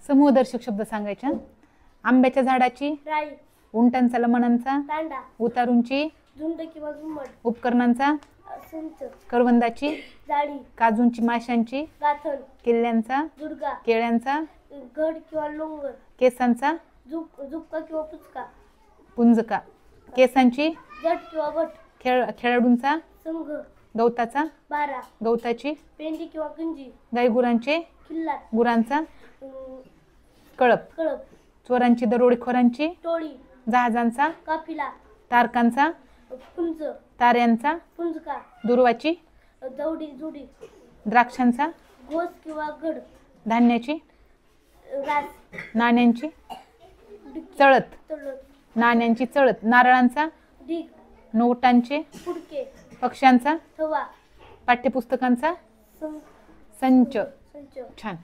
समूहदर्शक शब्द सांगायचे. आंब्याच्या झाडाची राई, उंटांचा लमणांचा तांडा, उतारूंची झुंड किंवा घुमट, उपकरणांचा संच, करवंदाची जाळी, काजूंची माशांची गाथण, किल्ल्यांचा दुर्गा, केळ्यांचा गड किंवा लोंगर, केसांचा झुपका किंवा पुचका, पुंजका केसांची जट किंवा भट, खेळाडूंचा संघ, गवताचा बारा, गवताची पेंडी किंवा गंजी, गाईगुरांचे किल्लार, गुरांचा अं, कळप कळप, चोरांची दरोडेखोरांची टोळी, जहाजांचा काफिला, तारकांचा पुंज, ताऱ्यांचा पुंजका, दुर्वाची दौडी, जुडी, द्राक्षांचा घोस किंवा घड, धान्याची रास, नाण्यांची चळत तळत, नाण्यांची चळत नारळांचा ढीग, नोटांचे फुडके, पक्ष्यांचा थवा, पाठ्यपुस्तकांचा सं- संच. संच. छान.